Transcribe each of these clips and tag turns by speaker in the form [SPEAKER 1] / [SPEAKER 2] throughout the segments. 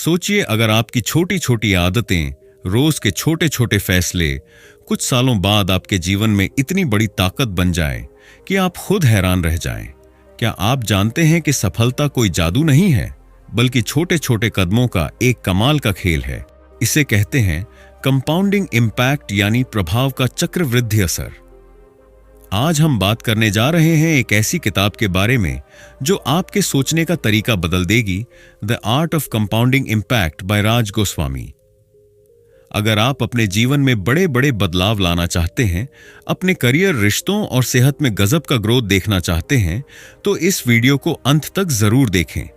[SPEAKER 1] सोचिए, अगर आपकी छोटी छोटी आदतें, रोज के छोटे छोटे फैसले कुछ सालों बाद आपके जीवन में इतनी बड़ी ताकत बन जाएं कि आप खुद हैरान रह जाएं। क्या आप जानते हैं कि सफलता कोई जादू नहीं है, बल्कि छोटे छोटे कदमों का एक कमाल का खेल है। इसे कहते हैं कंपाउंडिंग इम्पैक्ट, यानी प्रभाव का चक्रवृद्धि असर। आज हम बात करने जा रहे हैं एक ऐसी किताब के बारे में जो आपके सोचने का तरीका बदल देगी, the art of compounding impact by Raj Goswami. अगर आप अपने जीवन में बड़े बड़े बदलाव लाना चाहते हैं, अपने करियर, रिश्तों और सेहत में गजब का ग्रोथ देखना चाहते हैं, तो इस वीडियो को अंत तक जरूर देखें।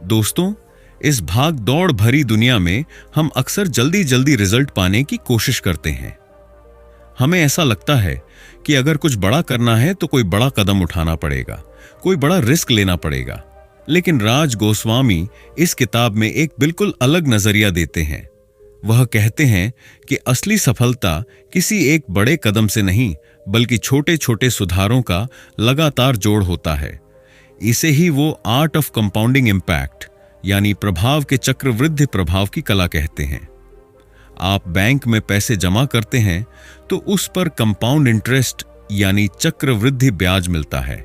[SPEAKER 1] दोस्तों, इस भाग दौड़ भरी दुनिया में हम अक्सर जल्दी जल्दी रिजल्ट पाने की कोशिश करते हैं। हमें ऐसा लगता है कि अगर कुछ बड़ा करना है तो कोई बड़ा कदम उठाना पड़ेगा, कोई बड़ा रिस्क लेना पड़ेगा। लेकिन राज गोस्वामी इस किताब में एक बिल्कुल अलग नजरिया देते हैं। वह कहते हैं कि असली सफलता किसी एक बड़े कदम से नहीं, बल्कि छोटे छोटे सुधारों का लगातार जोड़ होता है। इसे ही वो आर्ट ऑफ कंपाउंडिंग इम्पैक्ट, यानी प्रभाव के चक्रवृद्धि प्रभाव की कला कहते हैं। आप बैंक में पैसे जमा करते हैं तो उस पर कंपाउंड इंटरेस्ट, यानी चक्रवृद्धि ब्याज मिलता है।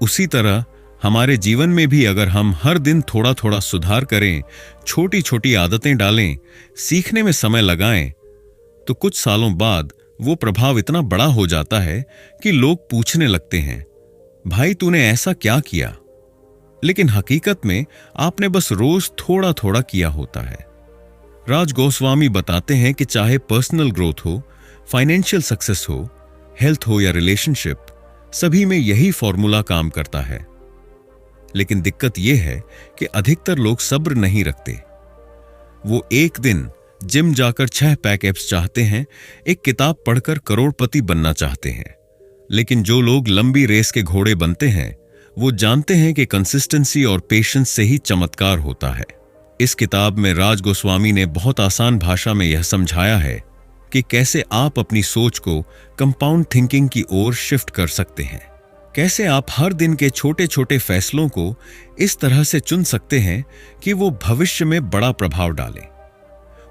[SPEAKER 1] उसी तरह हमारे जीवन में भी अगर हम हर दिन थोड़ा थोड़ा सुधार करें, छोटी छोटी आदतें डालें, सीखने में समय लगाएं, तो कुछ सालों बाद वो प्रभाव इतना बड़ा हो जाता है कि लोग पूछने लगते हैं, भाई तूने ऐसा क्या किया? लेकिन हकीकत में आपने बस रोज थोड़ा थोड़ा किया होता है। राज गोस्वामी बताते हैं कि चाहे पर्सनल ग्रोथ हो, फाइनेंशियल सक्सेस हो, हेल्थ हो या रिलेशनशिप, सभी में यही फॉर्मूला काम करता है। लेकिन दिक्कत यह है कि अधिकतर लोग सब्र नहीं रखते। वो एक दिन जिम जाकर 6 पैक एब्स चाहते हैं, एक किताब पढ़कर करोड़पति बनना चाहते हैं। लेकिन जो लोग लंबी रेस के घोड़े बनते हैं, वो जानते हैं कि कंसिस्टेंसी और पेशेंस से ही चमत्कार होता है। इस किताब में राज गोस्वामी ने बहुत आसान भाषा में यह समझाया है कि कैसे आप अपनी सोच को कंपाउंड थिंकिंग की ओर शिफ्ट कर सकते हैं। कैसे आप हर दिन के छोटे छोटे फैसलों को इस तरह से चुन सकते हैं कि वो भविष्य में बड़ा प्रभाव डालें।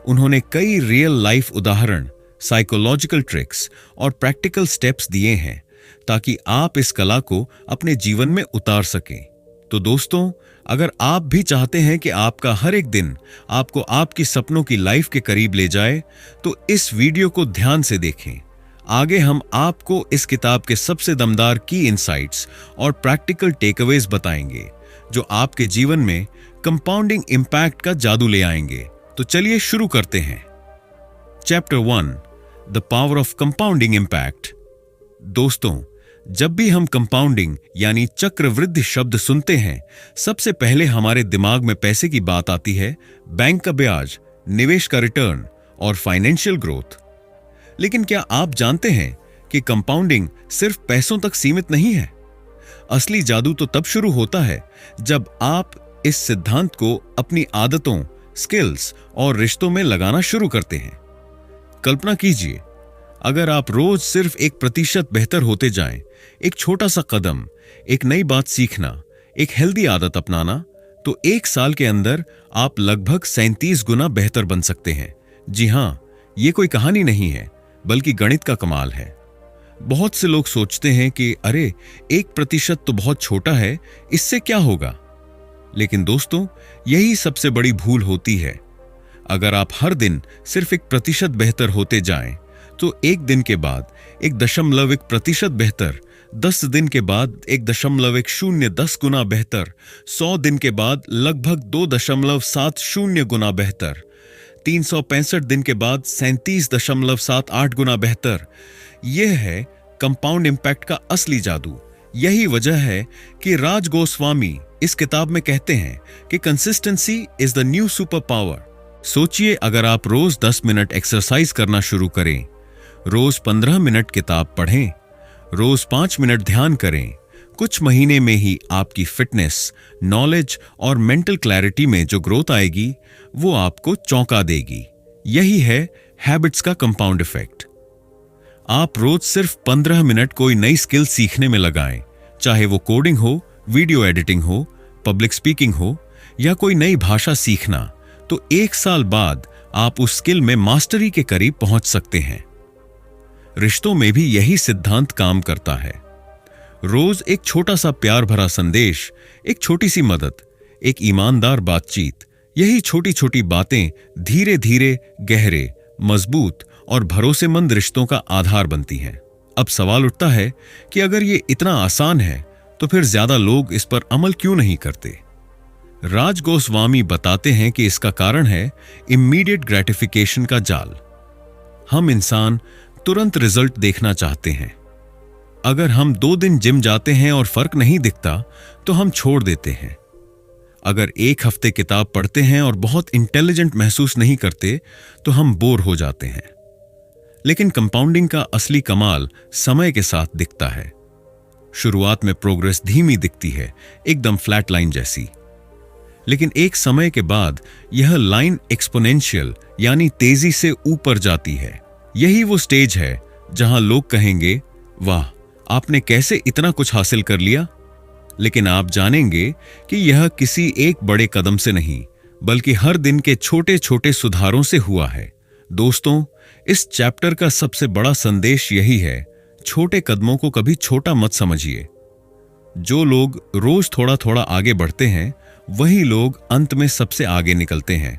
[SPEAKER 1] उन्होंने कई रियल लाइफ उदाहरण, साइकोलॉजिकल ट्रिक्स और प्रैक्टिकल स्टेप्स दिए हैं ताकि आप इस कला को अपने जीवन में उतार सकें। तो दोस्तों, अगर आप भी चाहते हैं कि आपका हर एक दिन आपको आपकी सपनों की लाइफ के करीब ले जाए, तो इस वीडियो को ध्यान से देखें। आगे हम आपको इस किताब के सबसे दमदार की इंसाइट्स और प्रैक्टिकल टेकअवेज बताएंगे जो आपके जीवन में कंपाउंडिंग इम्पैक्ट का जादू ले आएंगे। तो चलिए शुरू करते हैं। Chapter 1, the power of compounding impact. दोस्तों, जब भी हम कंपाउंडिंग यानी चक्रवृद्धि शब्द सुनते हैं, सबसे पहले हमारे दिमाग में पैसे की बात आती है, बैंक का ब्याज, निवेश का रिटर्न और फाइनेंशियल ग्रोथ। लेकिन क्या आप जानते हैं कि कंपाउंडिंग सिर्फ पैसों तक सीमित नहीं है? असली जादू तो तब शुरू होता है जब आप इस सिद्धांत को अपनी आदतों, स्किल्स और रिश्तों में लगाना शुरू करते हैं। कल्पना कीजिए, अगर आप रोज सिर्फ 1% बेहतर होते जाएं, एक छोटा सा कदम, एक नई बात सीखना, एक हेल्दी आदत अपनाना, तो 1 साल के अंदर आप लगभग 37 गुना बेहतर बन सकते हैं। जी हां, ये कोई कहानी नहीं है, बल्कि गणित का कमाल है। बहुत से लोग सोचते हैं कि अरे 1% तो बहुत छोटा है, इससे क्या होगा? लेकिन दोस्तों, यही सबसे बड़ी भूल होती है। अगर आप हर दिन सिर्फ 1% बेहतर होते जाएं, तो 1 दिन के बाद 1.1% बेहतर, 10 दिन के बाद 1.10 गुना बेहतर, 100 दिन के बाद लगभग 2.70 गुना बेहतर, 365 दिन के बाद 37.78 गुना बेहतर। यह है कंपाउंड इम्पैक्ट का असली जादू। यही वजह है कि राज गोस्वामी इस किताब में कहते हैं कि consistency is the new super power. सोचिए, अगर आप रोज 10 मिनट एक्सरसाइज करना शुरू करें, रोज 15 मिनट किताब पढ़ें, रोज 5 मिनट ध्यान करें, कुछ महीने में ही आपकी फिटनेस, नॉलेज और मेंटल क्लैरिटी में जो ग्रोथ आएगी, वो आपको चौंका देगी। यही है हैबिट्स का कंपाउंड इफेक्ट। आप रोज सिर्फ 15 मिनट कोई नई स्किल सीखने में लगाएं, चाहे वो कोडिंग हो, वीडियो एडिटिंग हो, पब्लिक स्पीकिंग हो या कोई नई भाषा सीखना, तो 1 साल बाद आप उस स्किल में मास्टरी के करीब पहुंच सकते हैं। रिश्तों में भी यही सिद्धांत काम करता है। रोज एक छोटा सा प्यार भरा संदेश, एक छोटी सी मदद, एक ईमानदार बातचीत, यही छोटी छोटी बातें धीरे धीरे गहरे, मजबूत और भरोसेमंद रिश्तों का आधार बनती हैं। अब सवाल उठता है कि अगर ये इतना आसान है तो फिर ज्यादा लोग इस पर अमल क्यों नहीं करते? राज गोस्वामी बताते हैं कि इसका कारण है इमीडिएट ग्रेटिफिकेशन का जाल। हम इंसान तुरंत रिजल्ट देखना चाहते हैं। अगर हम 2 दिन जिम जाते हैं और फर्क नहीं दिखता तो हम छोड़ देते हैं। अगर 1 हफ्ते किताब पढ़ते हैं और बहुत इंटेलिजेंट महसूस नहीं करते तो हम बोर हो जाते हैं। लेकिन कंपाउंडिंग का असली कमाल समय के साथ दिखता है। शुरुआत में प्रोग्रेस धीमी दिखती है, एकदम फ्लैट लाइन जैसी, लेकिन एक समय के बाद यह लाइन एक्सपोनेंशियल यानी तेजी से ऊपर जाती है। यही वो स्टेज है जहां लोग कहेंगे, वाह, आपने कैसे इतना कुछ हासिल कर लिया। लेकिन आप जानेंगे कि यह किसी एक बड़े कदम से नहीं, बल्कि हर दिन के छोटे छोटे सुधारों से हुआ है। दोस्तों, इस चैप्टर का सबसे बड़ा संदेश यही है, छोटे कदमों को कभी छोटा मत समझिए। जो लोग रोज थोड़ा थोड़ा आगे बढ़ते हैं, वही लोग अंत में सबसे आगे निकलते हैं।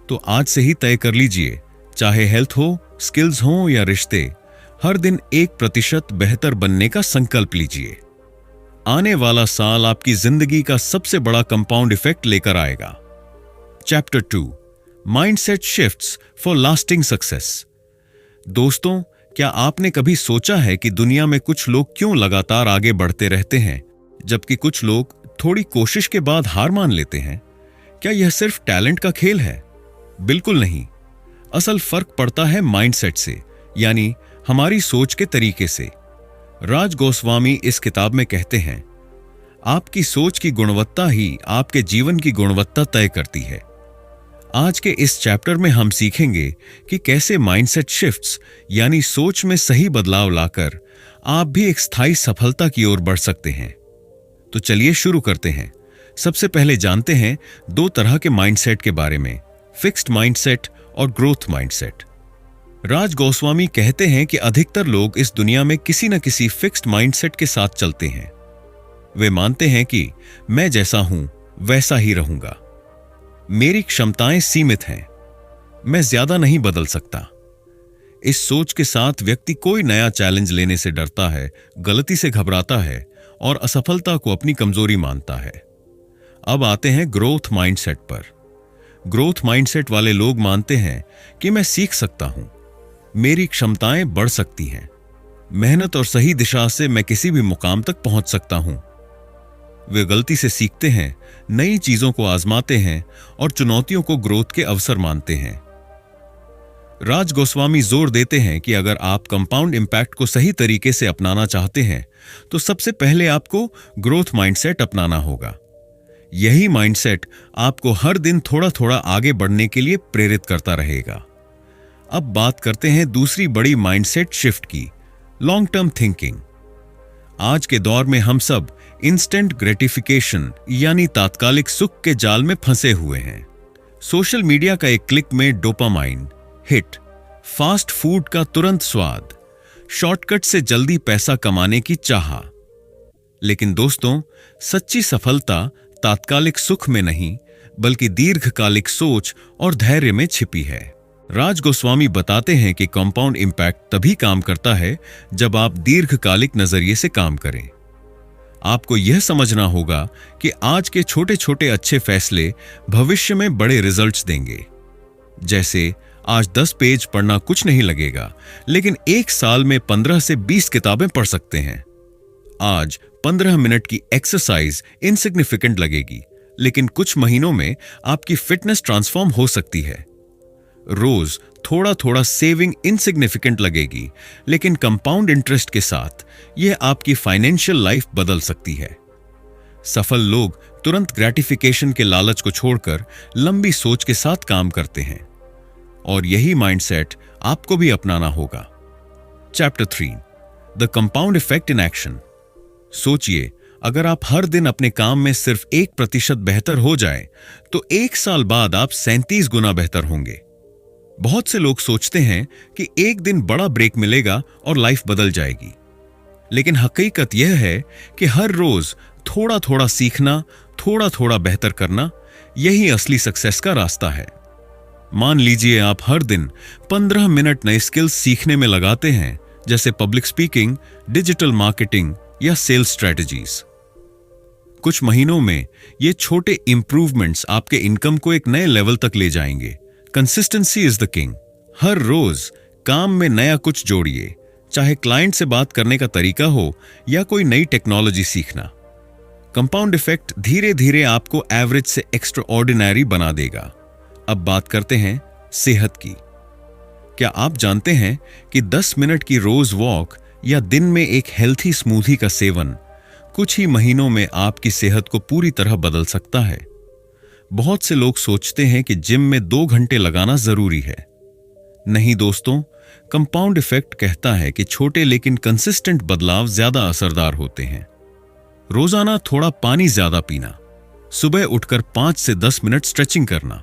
[SPEAKER 1] तो आज से ही तय कर लीजिए, चाहे हेल्थ हो, स्किल्स हो या रिश्ते, हर दिन 1% बेहतर बनने का संकल्प लीजिए। आने वाला साल आपकी जिंदगी का सबसे बड़ा कंपाउंड इफेक्ट लेकर आएगा। Chapter 2, mindset shifts for lasting success. दोस्तों, क्या आपने कभी सोचा है कि दुनिया में कुछ लोग क्यों लगातार आगे बढ़ते रहते हैं, जबकि कुछ लोग थोड़ी कोशिश के बाद हार मान लेते हैं? क्या यह सिर्फ टैलेंट का खेल है? बिल्कुल नहीं। असल फर्क पड़ता है माइंडसेट से, यानी हमारी सोच के तरीके से। राज गोस्वामी इस किताब में कहते हैं, आपकी सोच की गुणवत्ता ही आपके जीवन की गुणवत्ता तय करती है। आज के इस चैप्टर में हम सीखेंगे कि कैसे माइंडसेट शिफ्ट्स यानी सोच में सही बदलाव लाकर आप भी एक स्थायी सफलता की ओर बढ़ सकते हैं। तो चलिए शुरू करते हैं। सबसे पहले जानते हैं 2 तरह के माइंडसेट के बारे में, फिक्स्ड माइंडसेट और ग्रोथ माइंडसेट। राज गोस्वामी कहते हैं कि अधिकतर लोग इस दुनिया में किसी न किसी फिक्स्ड माइंडसेट के साथ चलते हैं। वे मानते हैं कि मैं जैसा हूं वैसा ही रहूंगा, मेरी क्षमताएं सीमित हैं, मैं ज्यादा नहीं बदल सकता। इस सोच के साथ व्यक्ति कोई नया चैलेंज लेने से डरता है, गलती से घबराता है और असफलता को अपनी कमजोरी मानता है। अब आते हैं ग्रोथ माइंडसेट पर। ग्रोथ माइंडसेट वाले लोग मानते हैं कि मैं सीख सकता हूं, मेरी क्षमताएं बढ़ सकती हैं, मेहनत और सही दिशा से मैं किसी भी मुकाम तक पहुंच सकता हूं। वे गलती से सीखते हैं, नई चीजों को आजमाते हैं और चुनौतियों को ग्रोथ के अवसर मानते हैं। राज गोस्वामी जोर देते हैं कि अगर आप कंपाउंड इंपैक्ट को सही तरीके से अपनाना चाहते हैं तो सबसे पहले आपको ग्रोथ माइंडसेट अपनाना होगा। यही माइंडसेट आपको हर दिन थोड़ा थोड़ा आगे बढ़ने के लिए प्रेरित करता रहेगा। अब बात करते हैं दूसरी बड़ी माइंडसेट शिफ्ट की, लॉन्ग टर्म थिंकिंग। आज के दौर में हम सब इंस्टेंट ग्रेटिफिकेशन यानी तात्कालिक सुख के जाल में फंसे हुए हैं। सोशल मीडिया का एक क्लिक में डोपामाइन हिट, फास्ट फूड का तुरंत स्वाद, शॉर्टकट से जल्दी पैसा कमाने की चाह। लेकिन दोस्तों, सच्ची सफलता तात्कालिक सुख में नहीं, बल्कि दीर्घकालिक सोच और धैर्य में छिपी है। राज गोस्वामी बताते हैं कि कंपाउंड इंपैक्ट तभी काम करता है जब आप दीर्घकालिक नजरिए से काम करें। आपको यह समझना होगा कि आज के छोटे छोटे अच्छे फैसले भविष्य में बड़े रिजल्ट्स देंगे। जैसे आज 10 पेज पढ़ना कुछ नहीं लगेगा, लेकिन 1 साल में 15 से 20 किताबें पढ़ सकते हैं। आज 15 मिनट की एक्सरसाइज इनसिग्निफिकेंट लगेगी, लेकिन कुछ महीनों में आपकी फिटनेस ट्रांसफॉर्म हो सकती है। रोज थोड़ा थोड़ा सेविंग इनसिग्निफिकेंट लगेगी, लेकिन कंपाउंड इंटरेस्ट के साथ यह आपकी फाइनेंशियल लाइफ बदल सकती है। सफल लोग तुरंत ग्रेटिफिकेशन के लालच को छोड़कर लंबी सोच के साथ काम करते हैं, और यही माइंडसेट आपको भी अपनाना होगा। Chapter 3, the compound effect in action. सोचिए, अगर आप हर दिन अपने काम में सिर्फ 1% बेहतर हो जाए तो 1 साल बाद आप 37 गुना बेहतर होंगे। बहुत से लोग सोचते हैं कि एक दिन बड़ा ब्रेक मिलेगा और लाइफ बदल जाएगी, लेकिन हकीकत यह है कि हर रोज थोड़ा थोड़ा सीखना, थोड़ा थोड़ा बेहतर करना, यही असली सक्सेस का रास्ता है। मान लीजिए आप हर दिन 15 मिनट नए स्किल्स सीखने में लगाते हैं, जैसे पब्लिक स्पीकिंग, डिजिटल मार्केटिंग या सेल्स स्ट्रेटजीज। कुछ महीनों में ये छोटे इंप्रूवमेंट्स आपके इनकम को एक नए लेवल तक ले जाएंगे। Consistency is the king. हर रोज काम में नया कुछ जोड़िए, चाहे क्लाइंट से बात करने का तरीका हो या कोई नई टेक्नोलॉजी सीखना। कंपाउंड इफेक्ट धीरे धीरे आपको एवरेज से एक्स्ट्रा ऑर्डिनरी बना देगा। अब बात करते हैं सेहत की। क्या आप जानते हैं कि 10 मिनट की रोज वॉक या दिन में एक हेल्थी स्मूदी का सेवन कुछ ही महीनों में आपकी सेहत को पूरी तरह बदल सकता है? बहुत से लोग सोचते हैं कि जिम में 2 घंटे लगाना जरूरी है। नहीं दोस्तों, कंपाउंड इफेक्ट कहता है कि छोटे लेकिन कंसिस्टेंट बदलाव ज्यादा असरदार होते हैं। रोजाना थोड़ा पानी ज्यादा पीना, सुबह उठकर 5 से 10 मिनट स्ट्रेचिंग करना,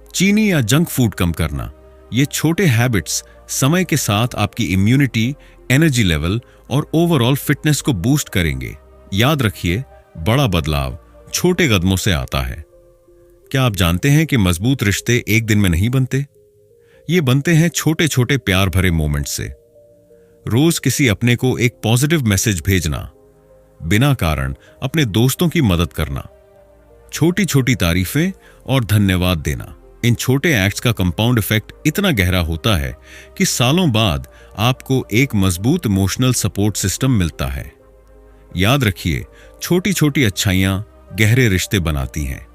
[SPEAKER 1] चीनी या जंक फूड कम करना, ये छोटे हैबिट्स समय के साथ आपकी इम्यूनिटी, एनर्जी लेवल और ओवरऑल फिटनेस को बूस्ट करेंगे। याद रखिए, बड़ा बदलाव छोटे कदमों से आता है। क्या आप जानते हैं कि मजबूत रिश्ते एक दिन में नहीं बनते? ये बनते हैं छोटे छोटे प्यार भरे मोमेंट से। रोज किसी अपने को एक पॉजिटिव मैसेज भेजना, बिना कारण अपने दोस्तों की मदद करना, छोटी छोटी तारीफें और धन्यवाद देना, इन छोटे एक्ट्स का कंपाउंड इफेक्ट इतना गहरा होता है कि सालों बाद आपको एक मजबूत इमोशनल सपोर्ट सिस्टम मिलता है। याद रखिए, छोटी छोटी अच्छाइयां गहरे रिश्ते बनाती हैं।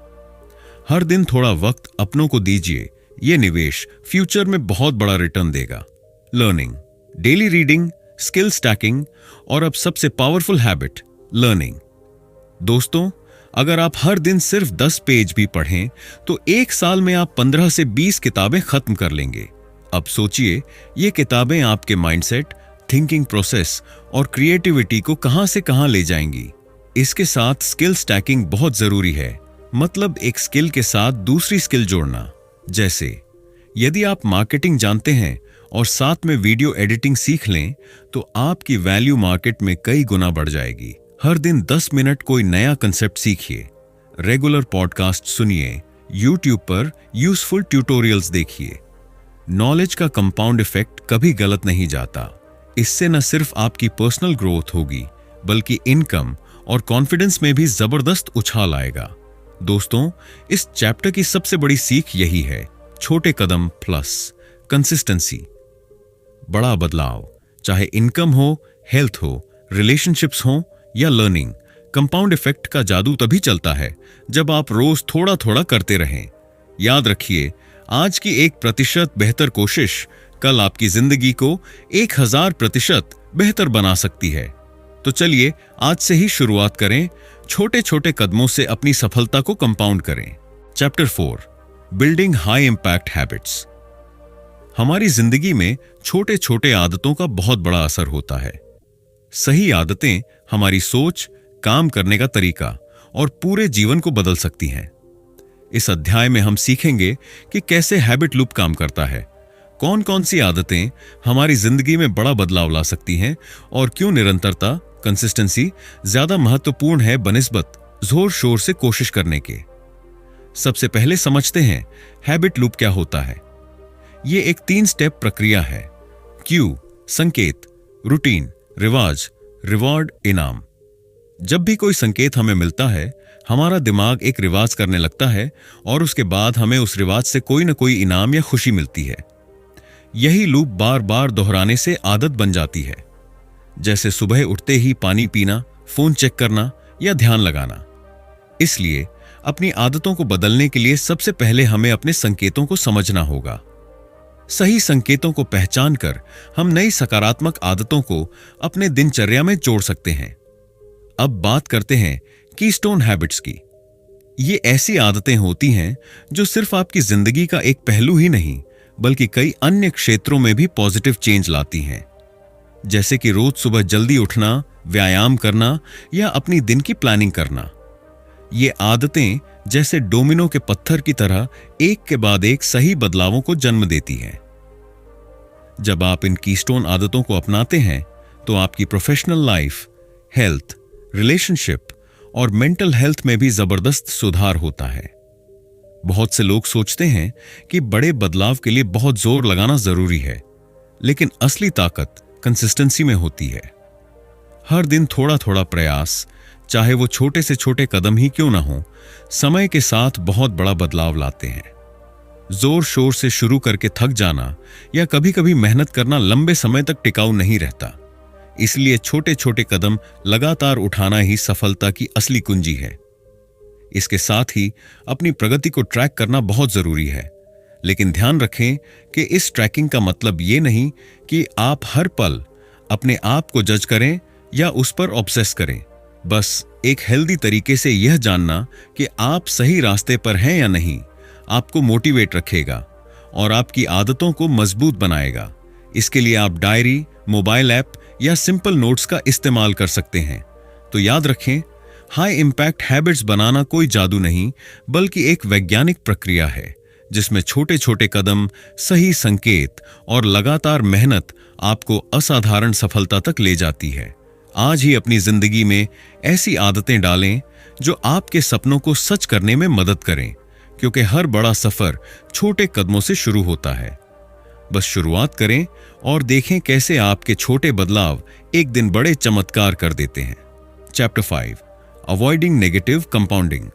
[SPEAKER 1] हर दिन थोड़ा वक्त अपनों को दीजिए, यह निवेश फ्यूचर में बहुत बड़ा रिटर्न देगा। Learning, daily reading, skill stacking और अब सबसे पावरफुल हैबिट, लर्निंग। दोस्तों, अगर आप हर दिन सिर्फ 10 पेज भी पढ़ें तो 1 साल में आप 15 से 20 किताबें खत्म कर लेंगे। अब सोचिए, ये किताबें आपके माइंडसेट, थिंकिंग प्रोसेस और क्रिएटिविटी को कहां से कहां ले जाएंगी। इसके साथ स्किल स्टैकिंग बहुत जरूरी है, मतलब एक स्किल के साथ दूसरी स्किल जोड़ना। जैसे यदि आप मार्केटिंग जानते हैं और साथ में वीडियो एडिटिंग सीख लें तो आपकी वैल्यू मार्केट में कई गुना बढ़ जाएगी। हर दिन 10 मिनट कोई नया कंसेप्ट सीखिए, रेगुलर पॉडकास्ट सुनिए, यूट्यूब पर यूजफुल ट्यूटोरियल्स देखिए। नॉलेज का कंपाउंड इफेक्ट कभी गलत नहीं जाता। इससे न सिर्फ आपकी पर्सनल ग्रोथ होगी, बल्कि इनकम और कॉन्फिडेंस में भी जबरदस्त उछाल आएगा। दोस्तों, इस चैप्टर की सबसे बड़ी सीख यही है, छोटे कदम प्लस कंसिस्टेंसी। बड़ा बदलाव, चाहे इनकम हो, हेल्थ हो, रिलेशनशिप्स हो या लर्निंग, कंपाउंड इफेक्ट का जादू तभी चलता है जब आप रोज थोड़ा थोड़ा करते रहें। याद रखिए, आज की 1% बेहतर कोशिश कल आपकी जिंदगी को 1000% बेहतर बना सकती है। तो चलिए आज से ही शुरुआत करें, छोटे छोटे कदमों से अपनी सफलता को कंपाउंड करें। Chapter 4, building high impact habits. हमारी जिंदगी में छोटे छोटे आदतों का बहुत बड़ा असर होता है। सही आदतें हमारी सोच, काम करने का तरीका और पूरे जीवन को बदल सकती हैं। इस अध्याय में हम सीखेंगे कि कैसे हैबिट लूप काम करता है, कौन कौन सी आदतें हमारी जिंदगी में बड़ा बदलाव ला सकती हैं और क्यों निरंतरता, कंसिस्टेंसी ज्यादा महत्वपूर्ण है बनिस्बत जोर शोर से कोशिश करने के। सबसे पहले समझते हैं हैबिट लूप क्या होता है। यह एक 3 स्टेप प्रक्रिया है। क्यू, संकेत, रूटीन, रिवाज, रिवॉर्ड, इनाम। जब भी कोई संकेत हमें मिलता है, हमारा दिमाग एक रिवाज करने लगता है और उसके बाद हमें उस रिवाज से कोई न कोई इनाम या खुशी मिलती है। यही लूप बार बार दोहराने से आदत बन जाती है, जैसे सुबह उठते ही पानी पीना, फोन चेक करना या ध्यान लगाना। इसलिए अपनी आदतों को बदलने के लिए सबसे पहले हमें अपने संकेतों को समझना होगा। सही संकेतों को पहचान कर हम नई सकारात्मक आदतों को अपने दिनचर्या में जोड़ सकते हैं। अब बात करते हैं कीस्टोन हैबिट्स की। ये ऐसी आदतें होती हैं जो सिर्फ आपकी जिंदगी का एक पहलू ही नहीं, बल्कि कई अन्य क्षेत्रों में भी पॉजिटिव चेंज लाती हैं। जैसे कि रोज सुबह जल्दी उठना, व्यायाम करना या अपनी दिन की प्लानिंग करना। ये आदतें जैसे डोमिनो के पत्थर की तरह एक के बाद एक सही बदलावों को जन्म देती हैं। जब आप इन कीस्टोन आदतों को अपनाते हैं तो आपकी प्रोफेशनल लाइफ, हेल्थ, रिलेशनशिप और मेंटल हेल्थ में भी जबरदस्त सुधार होता है। बहुत से लोग सोचते हैं कि बड़े बदलाव के लिए बहुत जोर लगाना जरूरी है, लेकिन असली ताकत कंसिस्टेंसी में होती है। हर दिन थोड़ा थोड़ा प्रयास, चाहे वो छोटे से छोटे कदम ही क्यों ना हो, समय के साथ बहुत बड़ा बदलाव लाते हैं। जोर शोर से शुरू करके थक जाना या कभी कभी मेहनत करना लंबे समय तक टिकाऊ नहीं रहता। इसलिए छोटे छोटे कदम लगातार उठाना ही सफलता की असली कुंजी है। इसके साथ ही अपनी प्रगति को ट्रैक करना बहुत जरूरी है, लेकिन ध्यान रखें कि इस ट्रैकिंग का मतलब ये नहीं कि आप हर पल अपने आप को जज करें या उस पर ऑब्सेस करें। बस एक हेल्दी तरीके से यह जानना कि आप सही रास्ते पर हैं या नहीं, आपको मोटिवेट रखेगा और आपकी आदतों को मजबूत बनाएगा। इसके लिए आप डायरी, मोबाइल ऐप या सिंपल नोट्स का इस्तेमाल कर सकते हैं। तो याद रखें, हाई इंपैक्ट हैबिट्स बनाना कोई जादू नहीं, बल्कि एक वैज्ञानिक प्रक्रिया है जिसमें छोटे छोटे कदम, सही संकेत और लगातार मेहनत आपको असाधारण सफलता तक ले जाती है। आज ही अपनी जिंदगी में ऐसी आदतें डालें जो आपके सपनों को सच करने में मदद करें, क्योंकि हर बड़ा सफर छोटे कदमों से शुरू होता है। बस शुरुआत करें और देखें कैसे आपके छोटे बदलाव एक दिन बड़े चमत्कार कर देते हैं। Chapter 5, avoiding negative compounding.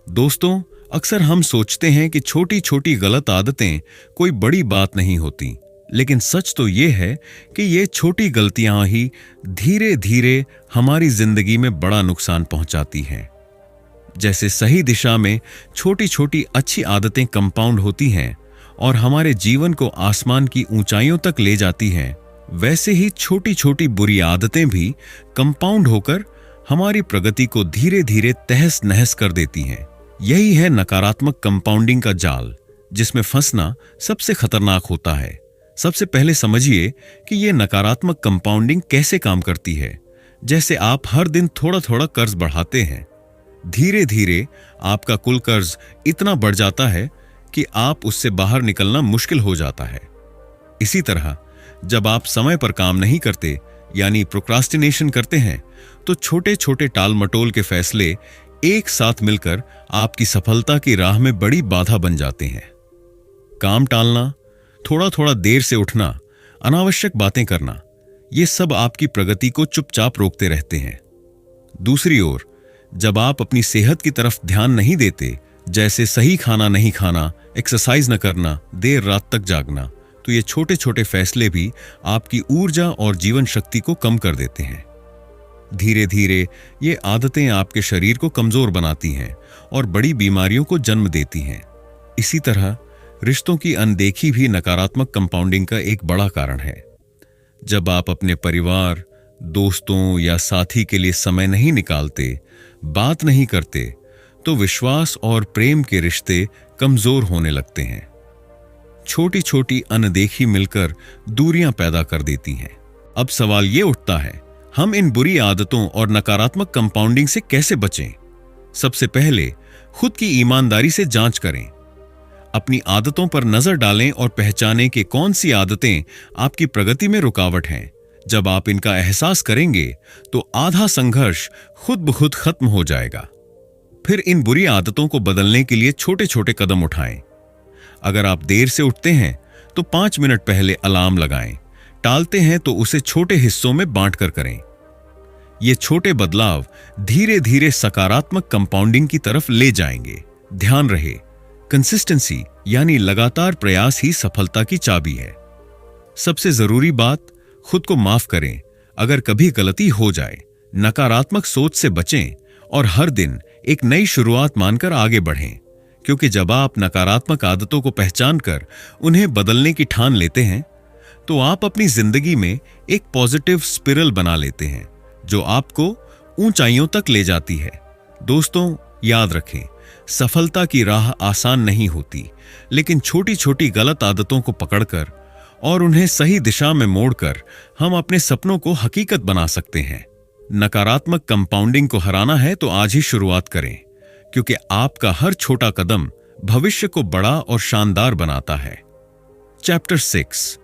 [SPEAKER 1] दोस्तों, अक्सर हम सोचते हैं कि छोटी छोटी गलत आदतें कोई बड़ी बात नहीं होती, लेकिन सच तो ये है कि ये छोटी गलतियां ही धीरे धीरे हमारी जिंदगी में बड़ा नुकसान पहुंचाती हैं। जैसे सही दिशा में छोटी छोटी अच्छी आदतें कंपाउंड होती हैं और हमारे जीवन को आसमान की ऊंचाइयों तक ले जाती हैं, वैसे ही छोटी छोटी बुरी आदतें भी कंपाउंड होकर हमारी प्रगति को धीरे धीरे तहस नहस कर देती हैं। यही है नकारात्मक कंपाउंडिंग का जाल, जिसमें फंसना सबसे खतरनाक होता है। सबसे पहले समझिए कि यह नकारात्मक कंपाउंडिंग कैसे काम करती है। जैसे आप हर दिन थोड़ा थोड़ा कर्ज बढ़ाते हैं, धीरे धीरे आपका कुल कर्ज इतना बढ़ जाता है कि आप उससे बाहर निकलना मुश्किल हो जाता है। इसी तरह जब आप समय पर काम नहीं करते, यानी प्रोक्रास्टिनेशन करते हैं, तो छोटे छोटे टाल मटोल के फैसले एक साथ मिलकर आपकी सफलता की राह में बड़ी बाधा बन जाते हैं। काम टालना, थोड़ा थोड़ा देर से उठना, अनावश्यक बातें करना, ये सब आपकी प्रगति को चुपचाप रोकते रहते हैं। दूसरी ओर जब आप अपनी सेहत की तरफ ध्यान नहीं देते, जैसे सही खाना नहीं खाना, एक्सरसाइज न करना, देर रात तक जागना, तो ये छोटे छोटे फैसले भी आपकी ऊर्जा और जीवन शक्ति को कम कर देते हैं। धीरे धीरे ये आदतें आपके शरीर को कमजोर बनाती हैं और बड़ी बीमारियों को जन्म देती हैं। इसी तरह रिश्तों की अनदेखी भी नकारात्मक कंपाउंडिंग का एक बड़ा कारण है। जब आप अपने परिवार, दोस्तों या साथी के लिए समय नहीं निकालते, बात नहीं करते, तो विश्वास और प्रेम के रिश्ते कमजोर होने लगते हैं। छोटी छोटी अनदेखी मिलकर दूरियां पैदा कर देती हैं। अब सवाल ये उठता है, हम इन बुरी आदतों और नकारात्मक कंपाउंडिंग से कैसे बचें? सबसे पहले खुद की ईमानदारी से जांच करें। अपनी आदतों पर नजर डालें और पहचानें कि कौन सी आदतें आपकी प्रगति में रुकावट हैं। जब आप इनका एहसास करेंगे तो आधा संघर्ष खुद ब खुद खत्म हो जाएगा। फिर इन बुरी आदतों को बदलने के लिए छोटे छोटे कदम उठाएं। अगर आप देर से उठते हैं तो 5 मिनट पहले अलार्म लगाएं। टालते हैं तो उसे छोटे हिस्सों में बांटकर करें। ये छोटे बदलाव धीरे धीरे सकारात्मक कंपाउंडिंग की तरफ ले जाएंगे। ध्यान रहे, कंसिस्टेंसी यानी लगातार प्रयास ही सफलता की चाबी है। सबसे जरूरी बात, खुद को माफ करें अगर कभी गलती हो जाए। नकारात्मक सोच से बचें और हर दिन एक नई शुरुआत मानकर आगे बढ़ें, क्योंकि जब आप नकारात्मक आदतों को पहचानकर उन्हें बदलने की ठान लेते हैं तो आप अपनी जिंदगी में एक पॉजिटिव स्पिरल बना लेते हैं जो आपको ऊंचाइयों तक ले जाती है। दोस्तों, याद रखें, सफलता की राह आसान नहीं होती, लेकिन छोटी छोटी गलत आदतों को पकड़कर और उन्हें सही दिशा में मोड़कर हम अपने सपनों को हकीकत बना सकते हैं। नकारात्मक कंपाउंडिंग को हराना है तो आज ही शुरुआत करें, क्योंकि आपका हर छोटा कदम भविष्य को बड़ा और शानदार बनाता है। Chapter 6,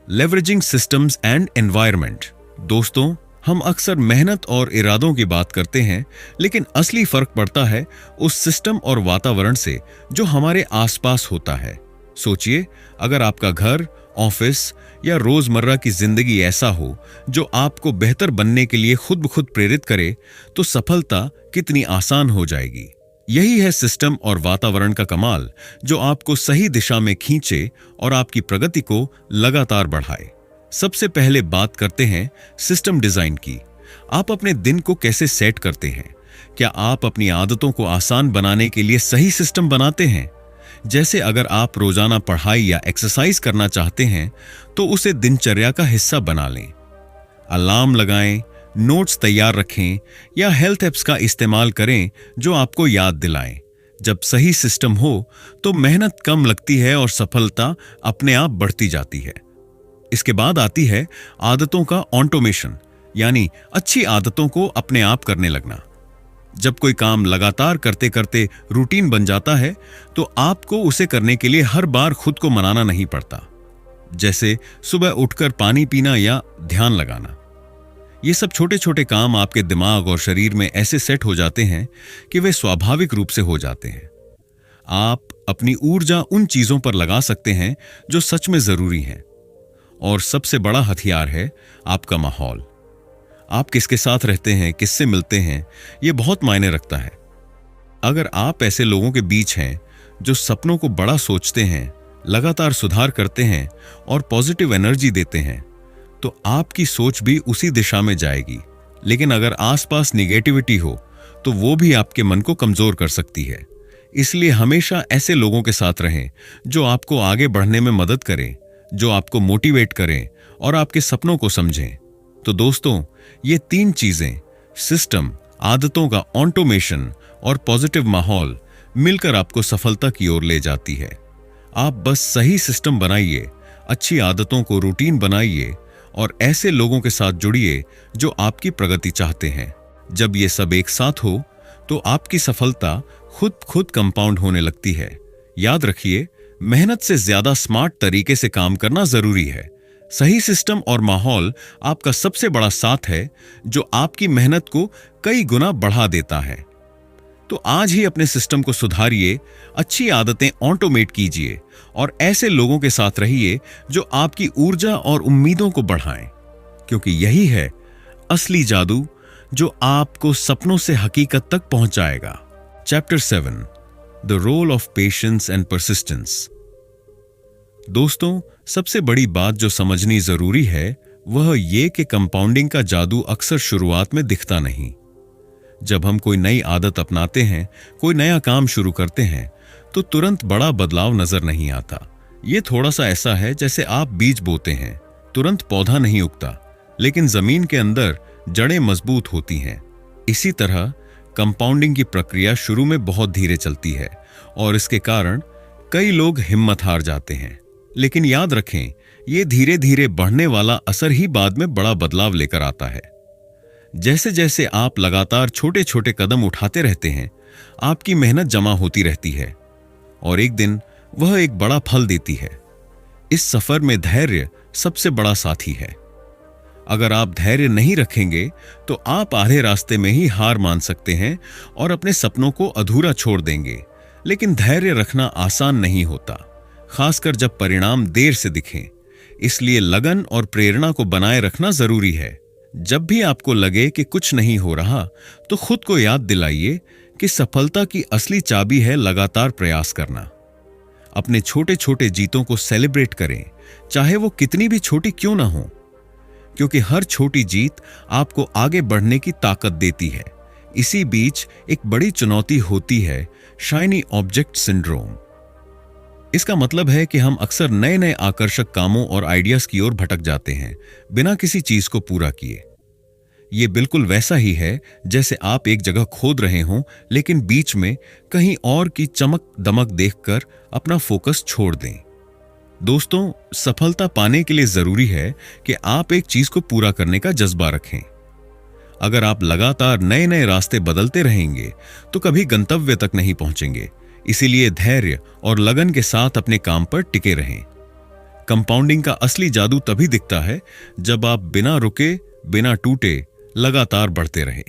[SPEAKER 1] leveraging systems and environment. दोस्तों, हम अक्सर मेहनत और इरादों की बात करते हैं, लेकिन असली फर्क पड़ता है उस सिस्टम और वातावरण से जो हमारे आसपास होता है। सोचिए, अगर आपका घर, ऑफिस या रोजमर्रा की जिंदगी ऐसा हो जो आपको बेहतर बनने के लिए खुद ब खुद प्रेरित करे, तो सफलता कितनी आसान हो जाएगी। यही है सिस्टम और वातावरण का कमाल, जो आपको सही दिशा में खींचे और आपकी प्रगति को लगातार बढ़ाए। सबसे पहले बात करते हैं सिस्टम डिजाइन की। आप अपने दिन को कैसे सेट करते हैं? क्या आप अपनी आदतों को आसान बनाने के लिए सही सिस्टम बनाते हैं? जैसे अगर आप रोजाना पढ़ाई या एक्सरसाइज करना चाहते हैं, तो उसे दिनचर्या का हिस्सा बना लें। अलार्म लगाएं, नोट्स तैयार रखें या हेल्थ ऐप्स का इस्तेमाल करें जो आपको याद दिलाएं। जब सही सिस्टम हो तो मेहनत कम लगती है और सफलता अपने आप बढ़ती जाती है। इसके बाद आती है आदतों का ऑटोमेशन, यानी अच्छी आदतों को अपने आप करने लगना। जब कोई काम लगातार करते करते रूटीन बन जाता है, तो आपको उसे करने के लिए हर बार खुद को मनाना नहीं पड़ता। जैसे सुबह उठकर पानी पीना या ध्यान लगाना। ये सब छोटे छोटे काम आपके दिमाग और शरीर में ऐसे सेट हो जाते हैं कि वे स्वाभाविक रूप से हो जाते हैं। आप अपनी ऊर्जा उन चीजों पर लगा सकते हैं जो सच में जरूरी हैं। और सबसे बड़ा हथियार है आपका माहौल। आप किसके साथ रहते हैं, किससे मिलते हैं, यह बहुत मायने रखता है। अगर आप ऐसे लोगों के बीच हैं जो सपनों को बड़ा सोचते हैं, लगातार सुधार करते हैं और पॉजिटिव एनर्जी देते हैं, तो आपकी सोच भी उसी दिशा में जाएगी। लेकिन अगर आसपास निगेटिविटी हो, तो वो भी आपके मन को कमजोर कर सकती है। इसलिए हमेशा ऐसे लोगों के साथ रहें जो आपको आगे बढ़ने में मदद करें, जो आपको मोटिवेट करें और आपके सपनों को समझें। तो दोस्तों, ये 3 चीजें, सिस्टम, आदतों का ऑटोमेशन और पॉजिटिव माहौल, मिलकर आपको सफलता की ओर ले जाती है। आप बस सही सिस्टम बनाइए, अच्छी आदतों को रूटीन बनाइए और ऐसे लोगों के साथ जुड़िए जो आपकी प्रगति चाहते हैं। जब ये सब एक साथ हो, तो आपकी सफलता खुद कंपाउंड होने लगती है। याद रखिए, मेहनत से ज्यादा स्मार्ट तरीके से काम करना जरूरी है। सही सिस्टम और माहौल आपका सबसे बड़ा साथ है, जो आपकी मेहनत को कई गुना बढ़ा देता है। तो आज ही अपने सिस्टम को सुधारिए, अच्छी आदतें ऑटोमेट कीजिए और ऐसे लोगों के साथ रहिए जो आपकी ऊर्जा और उम्मीदों को बढ़ाएं, क्योंकि यही है असली जादू जो आपको सपनों से हकीकत तक पहुंचाएगा। Chapter 7, the role of patience and persistence. दोस्तों, सबसे बड़ी बात जो समझनी जरूरी है वह यह कि कंपाउंडिंग का जादू अक्सर शुरुआत में दिखता नहीं। जब हम कोई नई आदत अपनाते हैं, कोई नया काम शुरू करते हैं, तो तुरंत बड़ा बदलाव नजर नहीं आता। ये थोड़ा सा ऐसा है जैसे आप बीज बोते हैं, तुरंत पौधा नहीं उगता, लेकिन जमीन के अंदर जड़ें मजबूत होती हैं। इसी तरह कंपाउंडिंग की प्रक्रिया शुरू में बहुत धीरे चलती है और इसके कारण कई लोग हिम्मत हार जाते हैं। लेकिन याद रखें, ये धीरे धीरे बढ़ने वाला असर ही बाद में बड़ा बदलाव लेकर आता है। जैसे जैसे आप लगातार छोटे छोटे कदम उठाते रहते हैं, आपकी मेहनत जमा होती रहती है और एक दिन वह एक बड़ा फल देती है। इस सफर में धैर्य सबसे बड़ा साथी है। अगर आप धैर्य नहीं रखेंगे तो आप आधे रास्ते में ही हार मान सकते हैं और अपने सपनों को अधूरा छोड़ देंगे। लेकिन धैर्य रखना आसान नहीं होता, खासकर जब परिणाम देर से दिखें। इसलिए लगन और प्रेरणा को बनाए रखना जरूरी है। जब भी आपको लगे कि कुछ नहीं हो रहा, तो खुद को याद दिलाइए कि सफलता की असली चाबी है लगातार प्रयास करना। अपने छोटे छोटे जीतों को सेलिब्रेट करें, चाहे वो कितनी भी छोटी क्यों ना हो, क्योंकि हर छोटी जीत आपको आगे बढ़ने की ताकत देती है। इसी बीच एक बड़ी चुनौती होती है शाइनी ऑब्जेक्ट सिंड्रोम। इसका मतलब है कि हम अक्सर नए नए आकर्षक कामों और आइडियाज की ओर भटक जाते हैं बिना किसी चीज को पूरा किए। यह बिल्कुल वैसा ही है जैसे आप एक जगह खोद रहे हों, लेकिन बीच में कहीं और की चमक दमक देखकर अपना फोकस छोड़ दें। दोस्तों, सफलता पाने के लिए जरूरी है कि आप एक चीज को पूरा करने का जज्बा रखें। अगर आप लगातार नए नए रास्ते बदलते रहेंगे तो कभी गंतव्य तक नहीं पहुंचेंगे। इसीलिए धैर्य और लगन के साथ अपने काम पर टिके रहें। कंपाउंडिंग का असली जादू तभी दिखता है जब आप बिना रुके, बिना टूटे लगातार बढ़ते रहे।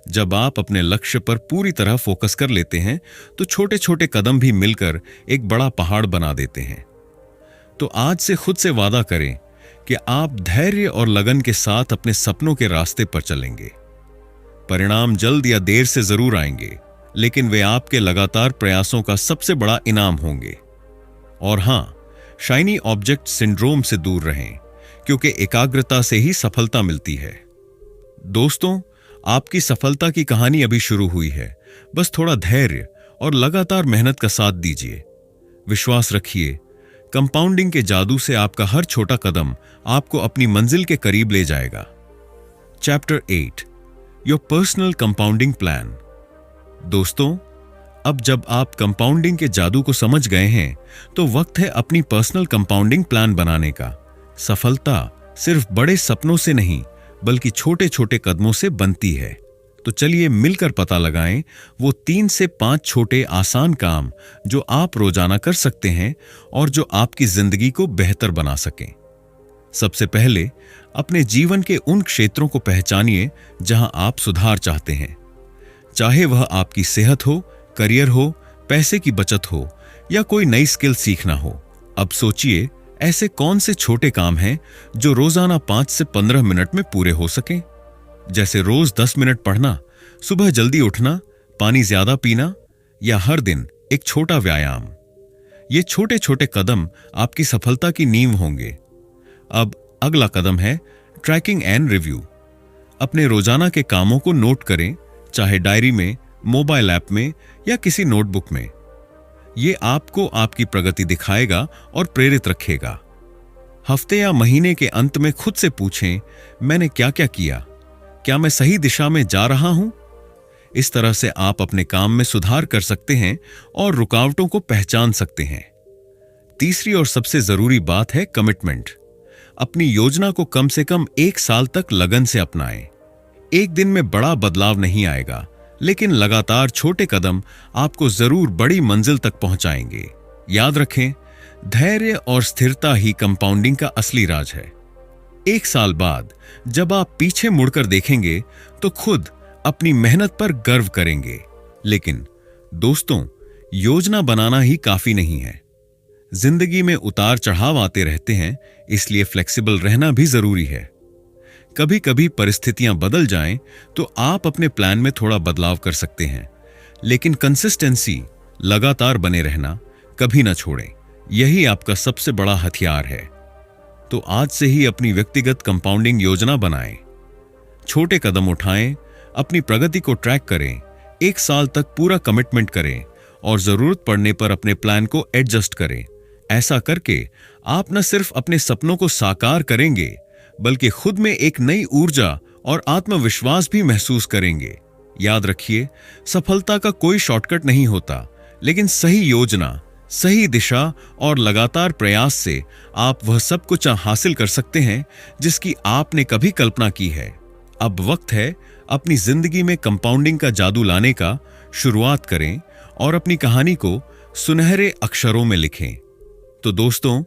[SPEAKER 1] जब आप अपने लक्ष्य पर पूरी तरह फोकस कर लेते हैं तो छोटे छोटे कदम भी मिलकर एक बड़ा पहाड़ बना देते हैं। तो आज से खुद से वादा करें कि आप धैर्य और लगन के साथ अपने सपनों के रास्ते पर चलेंगे। परिणाम जल्द या देर से जरूर आएंगे, लेकिन वे आपके लगातार प्रयासों का सबसे बड़ा इनाम होंगे। और हां, शाइनी ऑब्जेक्ट सिंड्रोम से दूर रहें, क्योंकि एकाग्रता से ही सफलता मिलती है। दोस्तों, आपकी सफलता की कहानी अभी शुरू हुई है। बस थोड़ा धैर्य और लगातार मेहनत का साथ दीजिए। विश्वास रखिए, कंपाउंडिंग के जादू से आपका हर छोटा कदम आपको अपनी मंजिल के करीब ले जाएगा। Chapter 8, your personal compounding plan. दोस्तों, अब जब आप कंपाउंडिंग के जादू को समझ गए हैं तो वक्त है अपनी पर्सनल कंपाउंडिंग प्लान बनाने का। सफलता सिर्फ बड़े सपनों से नहीं, बल्कि छोटे छोटे कदमों से बनती है। तो चलिए मिलकर पता लगाएं वो 3 से 5 छोटे आसान काम जो आप रोजाना कर सकते हैं और जो आपकी जिंदगी को बेहतर बना सकें। सबसे पहले अपने जीवन के उन क्षेत्रों को पहचानिए जहां आप सुधार चाहते हैं। चाहे वह आपकी सेहत हो, करियर हो, पैसे की बचत हो या कोई नई स्किल सीखना हो। अब सोचिए, ऐसे कौन से छोटे काम हैं जो रोजाना 5 से 15 मिनट में पूरे हो सकें। जैसे रोज 10 मिनट पढ़ना, सुबह जल्दी उठना, पानी ज्यादा पीना या हर दिन एक छोटा व्यायाम। ये छोटे छोटे कदम आपकी सफलता की नींव होंगे। अब अगला कदम है ट्रैकिंग एंड रिव्यू। अपने रोजाना के कामों को नोट करें, चाहे डायरी में, मोबाइल ऐप में या किसी नोटबुक में। ये आपको आपकी प्रगति दिखाएगा और प्रेरित रखेगा। हफ्ते या महीने के अंत में खुद से पूछें, मैंने क्या क्या किया? क्या मैं सही दिशा में जा रहा हूं? इस तरह से आप अपने काम में सुधार कर सकते हैं और रुकावटों को पहचान सकते हैं। तीसरी और सबसे जरूरी बात है कमिटमेंट। अपनी योजना को कम से कम 1 साल तक लगन से अपनाएं। एक दिन में बड़ा बदलाव नहीं आएगा, लेकिन लगातार छोटे कदम आपको जरूर बड़ी मंजिल तक पहुंचाएंगे। याद रखें, धैर्य और स्थिरता ही कंपाउंडिंग का असली राज है। 1 साल बाद जब आप पीछे मुड़कर देखेंगे तो खुद अपनी मेहनत पर गर्व करेंगे। लेकिन दोस्तों, योजना बनाना ही काफी नहीं है। जिंदगी में उतार चढ़ाव आते रहते हैं, इसलिए फ्लेक्सिबल रहना भी जरूरी है। कभी कभी परिस्थितियां बदल जाएं तो आप अपने प्लान में थोड़ा बदलाव कर सकते हैं, लेकिन कंसिस्टेंसी, लगातार बने रहना कभी ना छोड़ें। यही आपका सबसे बड़ा हथियार है। तो आज से ही अपनी व्यक्तिगत कंपाउंडिंग योजना बनाएं। छोटे कदम उठाएं, अपनी प्रगति को ट्रैक करें, 1 साल तक पूरा कमिटमेंट करें और जरूरत पड़ने पर अपने प्लान को एडजस्ट करें। ऐसा करके आप न सिर्फ अपने सपनों को साकार करेंगे, बल्कि खुद में एक नई ऊर्जा और आत्मविश्वास भी महसूस करेंगे। याद रखिए, सफलता का कोई शॉर्टकट नहीं होता, लेकिन सही योजना, सही दिशा और लगातार प्रयास से आप वह सब कुछ हासिल कर सकते हैं जिसकी आपने कभी कल्पना की है। अब वक्त है अपनी जिंदगी में कंपाउंडिंग का जादू लाने का। शुरुआत करें और अपनी कहानी को सुनहरे अक्षरों में लिखें। तो दोस्तों,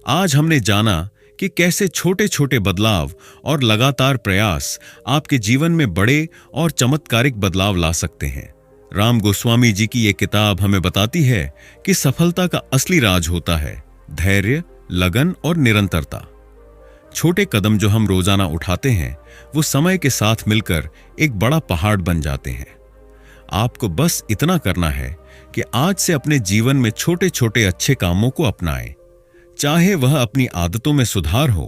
[SPEAKER 1] आज हमने जाना कि कैसे छोटे छोटे बदलाव और लगातार प्रयास आपके जीवन में बड़े और चमत्कारिक बदलाव ला सकते हैं। राम गोस्वामी जी की ये किताब हमें बताती है कि सफलता का असली राज होता है धैर्य, लगन और निरंतरता। छोटे कदम जो हम रोजाना उठाते हैं वो समय के साथ मिलकर एक बड़ा पहाड़ बन जाते हैं। आपको बस इतना करना है कि आज से अपने जीवन में छोटे छोटे अच्छे कामों को अपनाएं। चाहे वह अपनी आदतों में सुधार हो,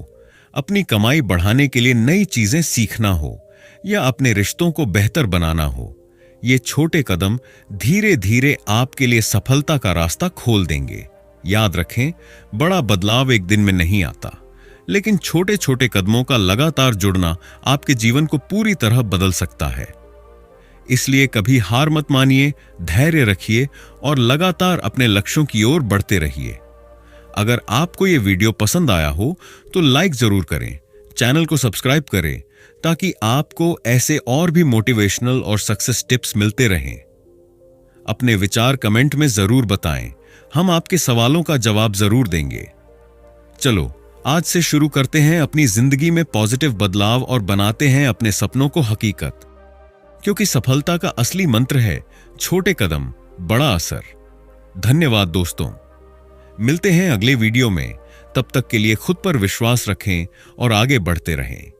[SPEAKER 1] अपनी कमाई बढ़ाने के लिए नई चीजें सीखना हो या अपने रिश्तों को बेहतर बनाना हो। ये छोटे कदम धीरे धीरे आपके लिए सफलता का रास्ता खोल देंगे। याद रखें, बड़ा बदलाव एक दिन में नहीं आता, लेकिन छोटे छोटे कदमों का लगातार जुड़ना आपके जीवन को पूरी तरह बदल सकता है। इसलिए कभी हार मत मानिए, धैर्य रखिए और लगातार अपने लक्ष्यों की ओर बढ़ते रहिए। अगर आपको ये वीडियो पसंद आया हो तो लाइक जरूर करें, चैनल को सब्सक्राइब करें ताकि आपको ऐसे और भी मोटिवेशनल और सक्सेस टिप्स मिलते रहें। अपने विचार कमेंट में जरूर बताएं, हम आपके सवालों का जवाब जरूर देंगे। चलो आज से शुरू करते हैं अपनी जिंदगी में पॉजिटिव बदलाव और बनाते हैं अपने सपनों को हकीकत, क्योंकि सफलता का असली मंत्र है छोटे कदम बड़ा असर। धन्यवाद दोस्तों, मिलते हैं अगले वीडियो में। तब तक के लिए खुद पर विश्वास रखें और आगे बढ़ते रहें।